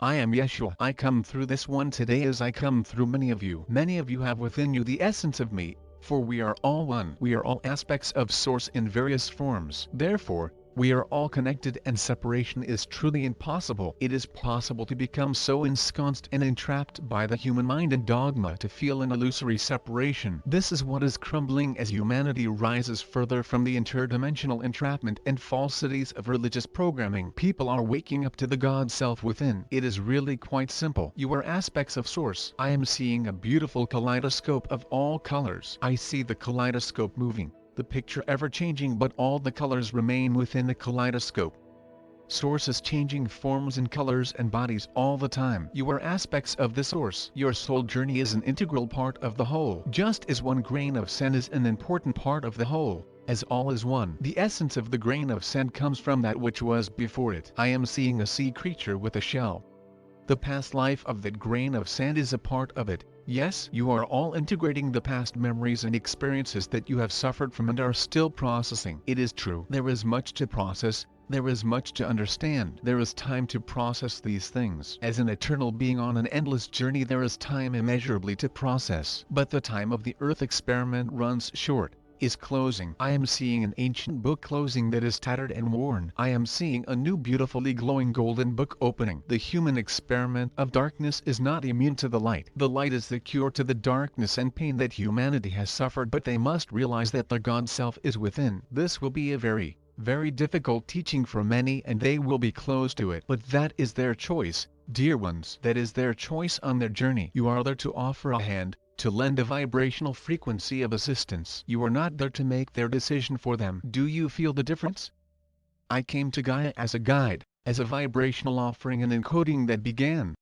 I am Yeshua. I come through this one today as I come through many of you. Many of you have within you the essence of me, for we are all one. We are all aspects of Source in various forms. Therefore, we are all connected and separation is truly impossible. It is possible to become so ensconced and entrapped by the human mind and dogma to feel an illusory separation. This is what is crumbling as humanity rises further from the interdimensional entrapment and falsities of religious programming. People are waking up to the God self within. It is really quite simple. You are aspects of Source. I am seeing a beautiful kaleidoscope of all colors. I see the kaleidoscope moving, the picture ever-changing, but all the colors remain within the kaleidoscope. Source is changing forms and colors and bodies all the time. You are aspects of the Source. Your soul journey is an integral part of the whole. Just as one grain of sand is an important part of the whole, as all is one. The essence of the grain of sand comes from that which was before it. I am seeing a sea creature with a shell. The past life of that grain of sand is a part of it. Yes, you are all integrating the past memories and experiences that you have suffered from and are still processing. It is true. There is much to process, there is much to understand. There is time to process these things. As an eternal being on an endless journey, there is time immeasurably to process. But the time of the Earth experiment runs short, is closing. I am seeing an ancient book closing that is tattered and worn. I am seeing a new beautifully glowing golden book opening. The human experiment of darkness is not immune to the light. The light is the cure to the darkness and pain that humanity has suffered, but they must realize that the God self is within. This will be a very difficult teaching for many, and they will be close to it. But that is their choice, dear ones. That is their choice on their journey. You are there to offer a hand, to lend a vibrational frequency of assistance. You are not there to make their decision for them. Do you feel the difference? I came to Gaia as a guide, as a vibrational offering and encoding that began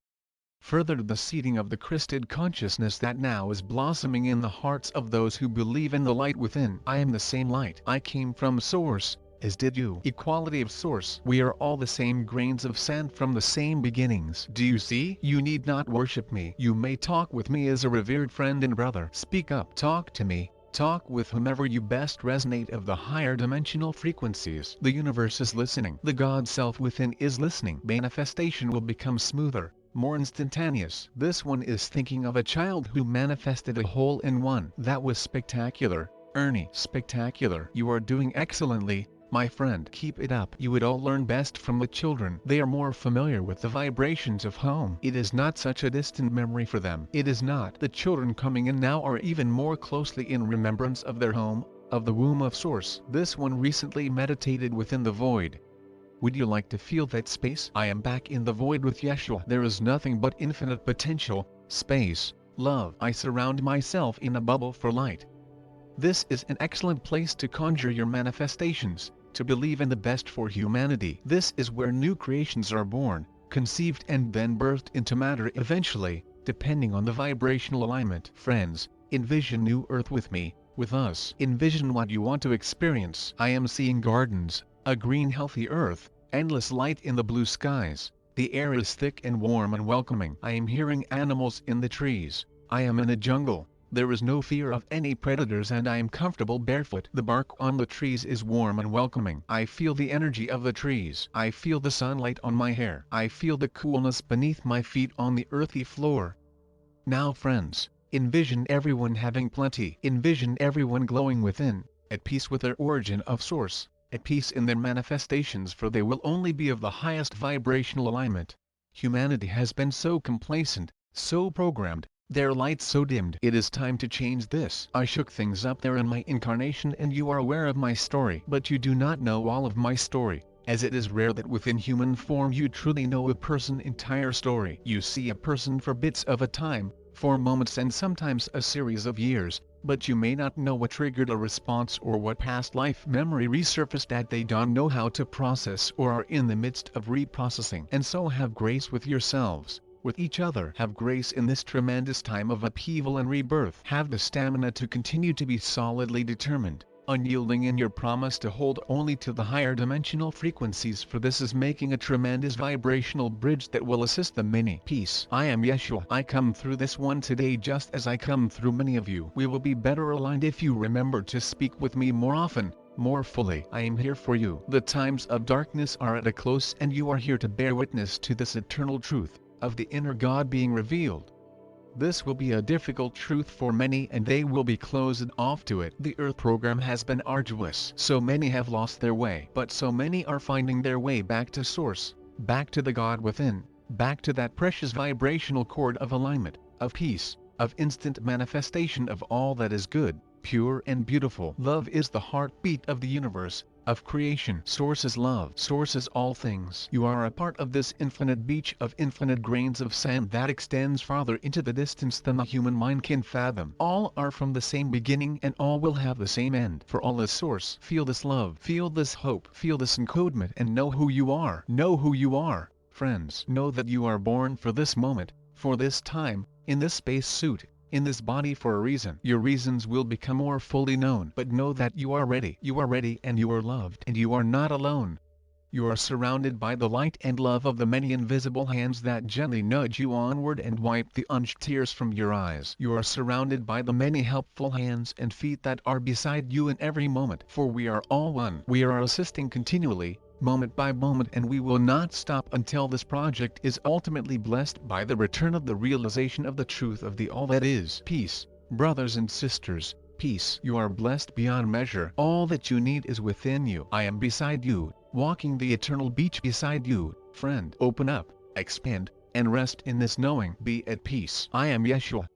further the seeding of the Christed consciousness that now is blossoming in the hearts of those who believe in the light within. I am the same light. I came from Source, as did you. Equality of Source. We are all the same grains of sand from the same beginnings. Do you see? You need not worship me. You may talk with me as a revered friend and brother. Speak up. Talk to me. Talk with whomever you best resonate of the higher dimensional frequencies. The universe is listening. The God self within is listening. Manifestation will become smoother, more instantaneous. This one is thinking of a child who manifested a hole-in-one. That was spectacular, Ernie. Spectacular. You are doing excellently, my friend. Keep it up. You would all learn best from the children. They are more familiar with the vibrations of home. It is not such a distant memory for them. It is not. The children coming in now are even more closely in remembrance of their home, of the womb of Source. This one recently meditated within the void. Would you like to feel that space? I am back in the void with Yeshua. There is nothing but infinite potential, space, love. I surround myself in a bubble for light. This is an excellent place to conjure your manifestations, to believe in the best for humanity. This is where new creations are born, conceived and then birthed into matter eventually, depending on the vibrational alignment. Friends, envision new Earth with me, with us. Envision what you want to experience. I am seeing gardens, a green healthy earth, endless light in the blue skies. The air is thick and warm and welcoming. I am hearing animals in the trees. I am in a jungle. There is no fear of any predators and I am comfortable barefoot. The bark on the trees is warm and welcoming. I feel the energy of the trees. I feel the sunlight on my hair. I feel the coolness beneath my feet on the earthy floor. Now friends, envision everyone having plenty. Envision everyone glowing within, at peace with their origin of Source, at peace in their manifestations, for they will only be of the highest vibrational alignment. Humanity has been so complacent, so programmed, their light so dimmed. It is time to change this. I shook things up there in my incarnation and you are aware of my story. But you do not know all of my story, as it is rare that within human form you truly know a person's entire story. You see a person for bits of a time, for moments and sometimes a series of years, but you may not know what triggered a response or what past life memory resurfaced that they don't know how to process or are in the midst of reprocessing. And so have grace with yourselves, with each other. Have grace in this tremendous time of upheaval and rebirth. Have the stamina to continue to be solidly determined, unyielding in your promise to hold only to the higher dimensional frequencies, for this is making a tremendous vibrational bridge that will assist the many. Peace. I am Yeshua. I come through this one today just as I come through many of you. We will be better aligned if you remember to speak with me more often, more fully. I am here for you. The times of darkness are at a close and you are here to bear witness to this eternal truth. of the inner God being revealed. This will be a difficult truth for many and they will be closed off to it. The earth program has been arduous. So many have lost their way. But so many are finding their way back to source, back to the God within, back to that precious vibrational chord of alignment, of peace, of instant manifestation of all that is good, pure and beautiful. Love is the heartbeat of the universe, of creation. Source is love. Source is all things. You are a part of this infinite beach of infinite grains of sand that extends farther into the distance than the human mind can fathom. All are from the same beginning and all will have the same end. For all is source. Feel this love. Feel this hope. Feel this encodement and know who you are. Know who you are, friends. Know that you are born for this moment, for this time, in this space suit, in this body for a reason. Your reasons will become more fully known. But know that you are ready. You are ready and you are loved. And you are not alone. You are surrounded by the light and love of the many invisible hands that gently nudge you onward and wipe the unshed tears from your eyes. You are surrounded by the many helpful hands and feet that are beside you in every moment. For we are all one. We are assisting continually, moment by moment, and we will not stop until this project is ultimately blessed by the return of the realization of the truth of the all that is. Peace, brothers and sisters, peace. You are blessed beyond measure. All that you need is within you. I am beside you, walking the eternal beach beside you, friend. Open up, expand, and rest in this knowing. Be at peace. I am Yeshua.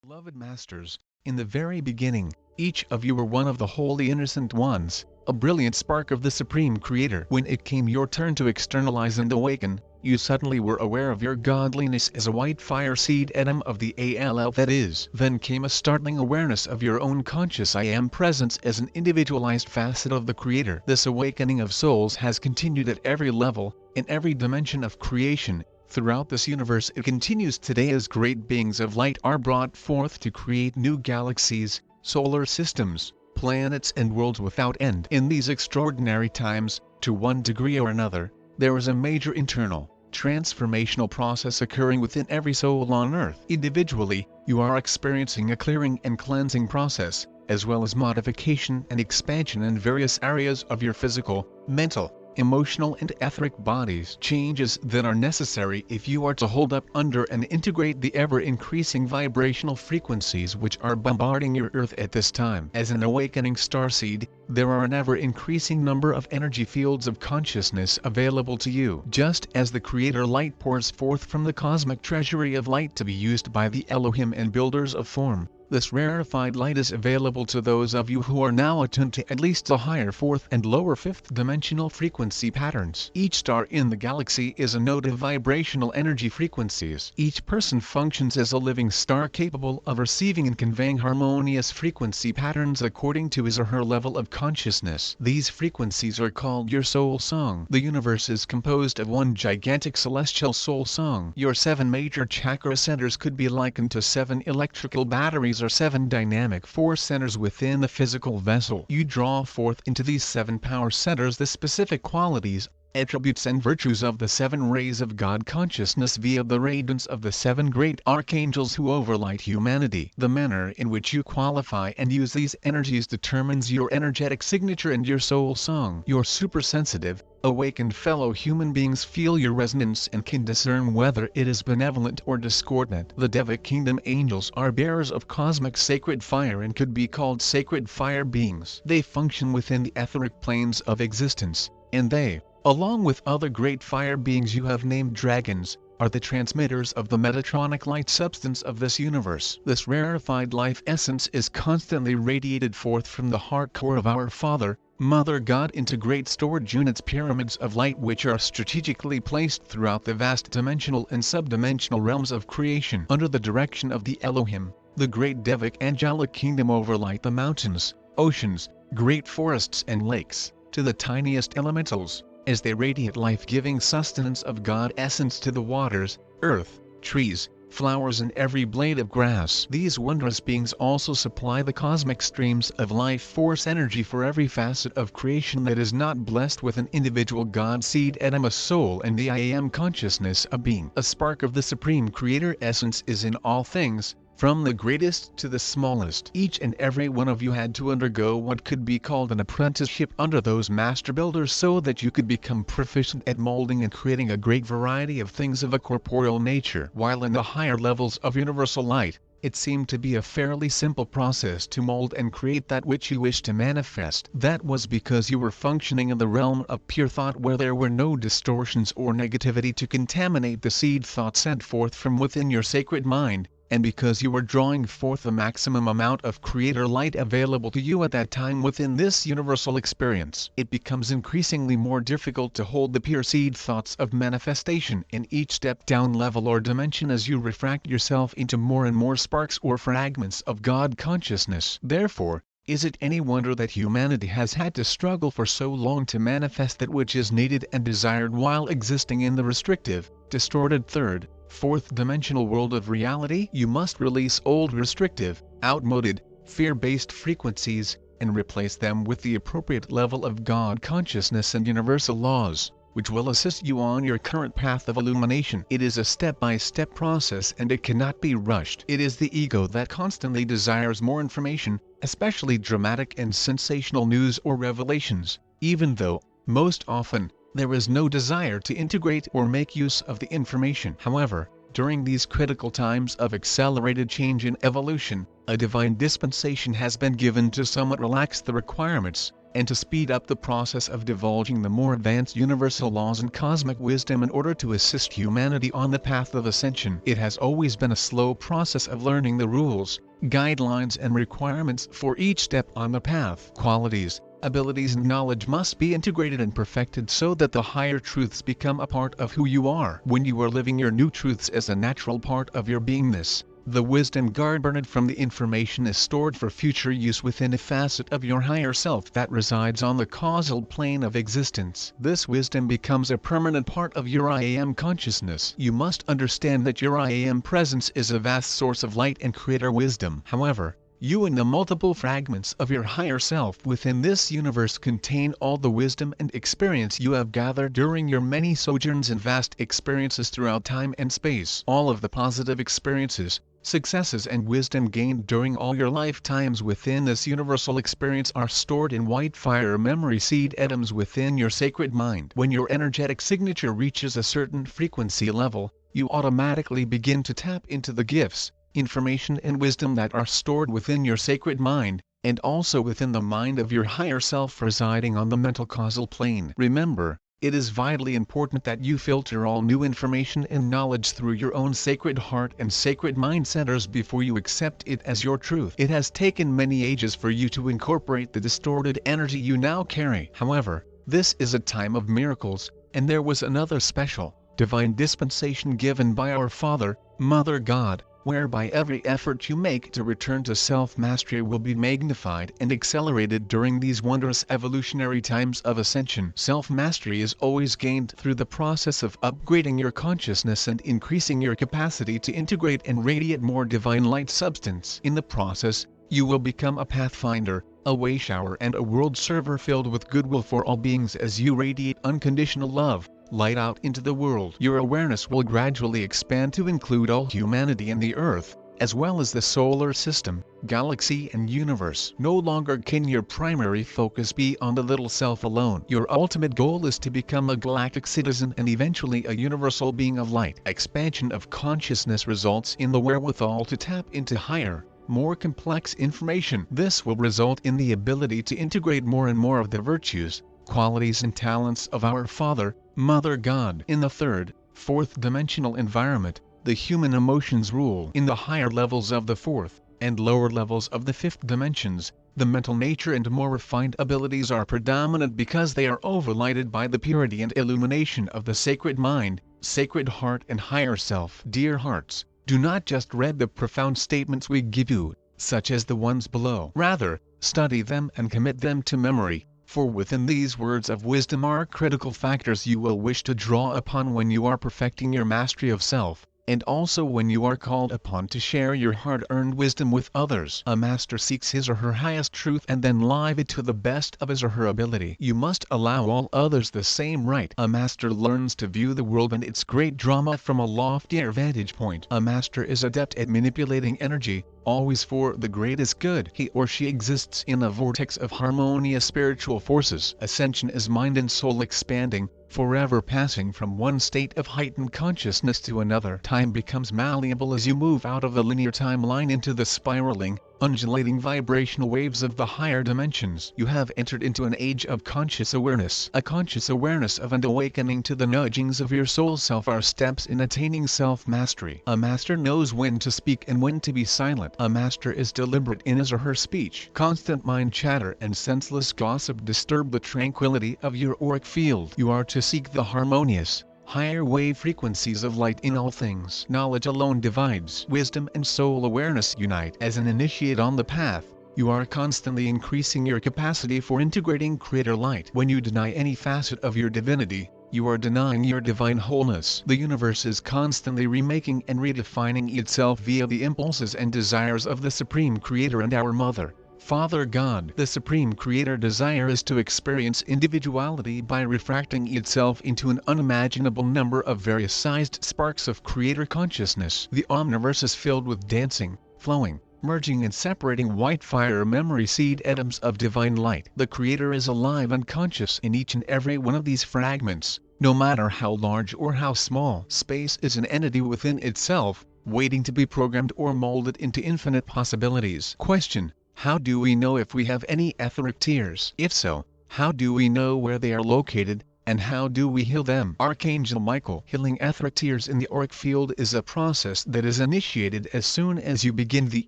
Beloved masters, in the very beginning, each of you were one of the holy innocent ones, a brilliant spark of the Supreme Creator. When it came your turn to externalize and awaken, you suddenly were aware of your godliness as a white fire seed atom of the ALL that is. Then came a startling awareness of your own conscious I Am presence as an individualized facet of the Creator. This awakening of souls has continued at every level, in every dimension of creation. Throughout this universe it continues today as great beings of light are brought forth to create new galaxies, solar systems, planets and worlds without end. In these extraordinary times, to one degree or another, there is a major internal, transformational process occurring within every soul on earth. Individually, you are experiencing a clearing and cleansing process, as well as modification and expansion in various areas of your physical, mental, emotional and etheric bodies. Changes that are necessary if you are to hold up under and integrate the ever-increasing vibrational frequencies which are bombarding your earth at this time. As an awakening starseed, there are an ever-increasing number of energy fields of consciousness available to you. Just as the Creator light pours forth from the cosmic treasury of light to be used by the Elohim and builders of form, this rarefied light is available to those of you who are now attuned to at least the higher fourth and lower fifth dimensional frequency patterns. Each star in the galaxy is a node of vibrational energy frequencies. Each person functions as a living star capable of receiving and conveying harmonious frequency patterns according to his or her level of consciousness. These frequencies are called your soul song. The universe is composed of one gigantic celestial soul song. Your 7 major chakra centers could be likened to 7 electrical batteries or 7 dynamic force centers within the physical vessel. You draw forth into these 7 power centers the specific qualities, attributes and virtues of the 7 rays of God consciousness via the radiance of the 7 great archangels who overlight humanity. The manner in which you qualify and use these energies determines your energetic signature and your soul song. Your supersensitive, awakened fellow human beings feel your resonance and can discern whether it is benevolent or discordant. The Devic Kingdom angels are bearers of cosmic sacred fire and could be called sacred fire beings. They function within the etheric planes of existence, and they, along with other great fire beings you have named dragons, are the transmitters of the Metatronic light substance of this universe. This rarefied life essence is constantly radiated forth from the heart core of our Father, Mother God into great storage units, pyramids of light which are strategically placed throughout the vast dimensional and subdimensional realms of creation. Under the direction of the Elohim, the great Devic angelic kingdom overlight the mountains, oceans, great forests and lakes, to the tiniest elementals, as they radiate life-giving sustenance of God essence to the waters, earth, trees, flowers and every blade of grass. These wondrous beings also supply the cosmic streams of life force energy for every facet of creation that is not blessed with an individual God seed atom, a soul and the I Am consciousness, a being. A spark of the Supreme Creator essence is in all things, From the greatest to the smallest, each and every one of you had to undergo what could be called an apprenticeship under those master builders so that you could become proficient at molding and creating a great variety of things of a corporeal nature. While in the higher levels of universal light, it seemed to be a fairly simple process to mold and create that which you wish to manifest. That was because you were functioning in the realm of pure thought where there were no distortions or negativity to contaminate the seed thought sent forth from within your sacred mind, and because you were drawing forth the maximum amount of creator light available to you at that time within this universal experience. It becomes increasingly more difficult to hold the pure seed thoughts of manifestation in each step down level or dimension as you refract yourself into more and more sparks or fragments of God consciousness. Therefore, is it any wonder that humanity has had to struggle for so long to manifest that which is needed and desired while existing in the restrictive, distorted third, fourth dimensional world of reality? You must release old restrictive, outmoded, fear-based frequencies, and replace them with the appropriate level of God consciousness and universal laws, which will assist you on your current path of illumination. It is a step-by-step process and it cannot be rushed. It is the ego that constantly desires more information, especially dramatic and sensational news or revelations, even though, most often, there is no desire to integrate or make use of the information. However, during these critical times of accelerated change and evolution, a divine dispensation has been given to somewhat relax the requirements, and to speed up the process of divulging the more advanced universal laws and cosmic wisdom in order to assist humanity on the path of ascension. It has always been a slow process of learning the rules, guidelines and requirements for each step on the path. Qualities, abilities and knowledge must be integrated and perfected so that the higher truths become a part of who you are. When you are living your new truths as a natural part of your beingness, the wisdom garnered from the information is stored for future use within a facet of your higher self that resides on the causal plane of existence. This wisdom becomes a permanent part of your I Am consciousness. You must understand that your I Am presence is a vast source of light and creator wisdom. However, you and the multiple fragments of your higher self within this universe contain all the wisdom and experience you have gathered during your many sojourns and vast experiences throughout time and space. All of the positive experiences, successes and wisdom gained during all your lifetimes within this universal experience are stored in white fire memory seed atoms within your sacred mind. When your energetic signature reaches a certain frequency level, you automatically begin to tap into the gifts, information and wisdom that are stored within your sacred mind, and also within the mind of your higher self residing on the mental causal plane. Remember, it is vitally important that you filter all new information and knowledge through your own sacred heart and sacred mind centers before you accept it as your truth. It has taken many ages for you to incorporate the distorted energy you now carry. However, this is a time of miracles, and there was another special, divine dispensation given by our Father, Mother God, whereby every effort you make to return to self-mastery will be magnified and accelerated during these wondrous evolutionary times of ascension. Self-mastery is always gained through the process of upgrading your consciousness and increasing your capacity to integrate and radiate more divine light substance. In the process, you will become a pathfinder, a wayshower and a world server filled with goodwill for all beings as you radiate unconditional love, light out into the world. Your awareness will gradually expand to include all humanity and the earth, as well as the solar system, galaxy and universe. No longer can your primary focus be on the little self alone. Your ultimate goal is to become a galactic citizen and eventually a universal being of light. Expansion of consciousness results in the wherewithal to tap into higher, more complex information. This will result in the ability to integrate more and more of the virtues, qualities and talents of our Father, Mother God. In the third, fourth dimensional environment, the human emotions rule. In the higher levels of the fourth, and lower levels of the fifth dimensions, the mental nature and more refined abilities are predominant because they are overlighted by the purity and illumination of the sacred mind, sacred heart and higher self. Dear hearts, do not just read the profound statements we give you, such as the ones below. Rather, study them and commit them to memory. For within these words of wisdom are critical factors you will wish to draw upon when you are perfecting your mastery of self, and also when you are called upon to share your hard-earned wisdom with others. A master seeks his or her highest truth and then live it to the best of his or her ability. You must allow all others the same right. A master learns to view the world and its great drama from a loftier vantage point. A master is adept at manipulating energy, always for the greatest good. He or she exists in a vortex of harmonious spiritual forces. Ascension is mind and soul expanding, forever passing from one state of heightened consciousness to another. Time becomes malleable as you move out of the linear timeline into the spiraling, undulating vibrational waves of the higher dimensions. You have entered into an age of conscious awareness. A conscious awareness of and awakening to the nudgings of your soul self are steps in attaining self-mastery. A master knows when to speak and when to be silent. A master is deliberate in his or her speech. Constant mind chatter and senseless gossip disturb the tranquility of your auric field. You are to seek the harmonious, higher wave frequencies of light in all things. Knowledge alone divides. Wisdom and soul awareness unite. As an initiate on the path, you are constantly increasing your capacity for integrating creator light. When you deny any facet of your divinity, you are denying your divine wholeness. The universe is constantly remaking and redefining itself via the impulses and desires of the Supreme Creator and our Mother, Father God. The Supreme Creator desire is to experience individuality by refracting itself into an unimaginable number of various sized sparks of Creator consciousness. The Omniverse is filled with dancing, flowing, merging and separating white fire memory seed atoms of divine light. The Creator is alive and conscious in each and every one of these fragments, no matter how large or how small. Space is an entity within itself, waiting to be programmed or molded into infinite possibilities. Question: how do we know if we have any etheric tears? If so, how do we know where they are located, and how do we heal them? Archangel Michael. Healing etheric tears in the auric field is a process that is initiated as soon as you begin the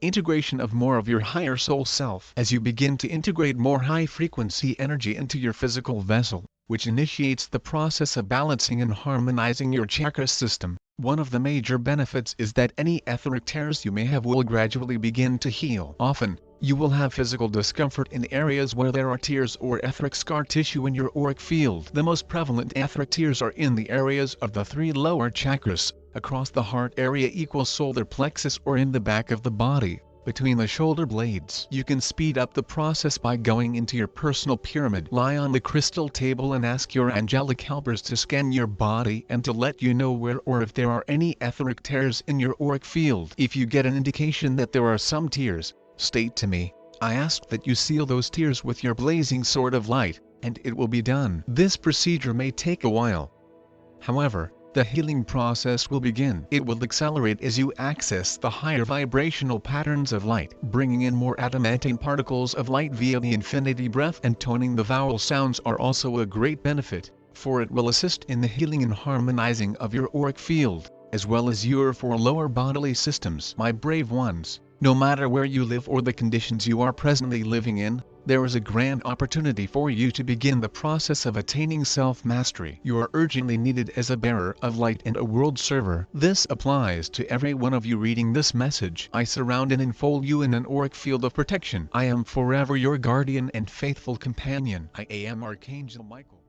integration of more of your higher soul self. As you begin to integrate more high-frequency energy into your physical vessel, which initiates the process of balancing and harmonizing your chakra system, one of the major benefits is that any etheric tears you may have will gradually begin to heal. Often, you will have physical discomfort in areas where there are tears or etheric scar tissue in your auric field. The most prevalent etheric tears are in the areas of the 3 lower chakras, across the heart area equals solar plexus, or in the back of the body, between the shoulder blades. You can speed up the process by going into your personal pyramid. Lie on the crystal table and ask your angelic helpers to scan your body and to let you know where or if there are any etheric tears in your auric field. If you get an indication that there are some tears, state to me. I ask that you seal those tears with your blazing sword of light, and it will be done. This procedure may take a while. However, the healing process will begin. It will accelerate as you access the higher vibrational patterns of light. Bringing in more adamantine particles of light via the infinity breath and toning the vowel sounds are also a great benefit, for it will assist in the healing and harmonizing of your auric field, as well as your 4 lower bodily systems. My brave ones, no matter where you live or the conditions you are presently living in, there is a grand opportunity for you to begin the process of attaining self-mastery. You are urgently needed as a bearer of light and a world server. This applies to every one of you reading this message. I surround and enfold you in an auric field of protection. I am forever your guardian and faithful companion. I am Archangel Michael.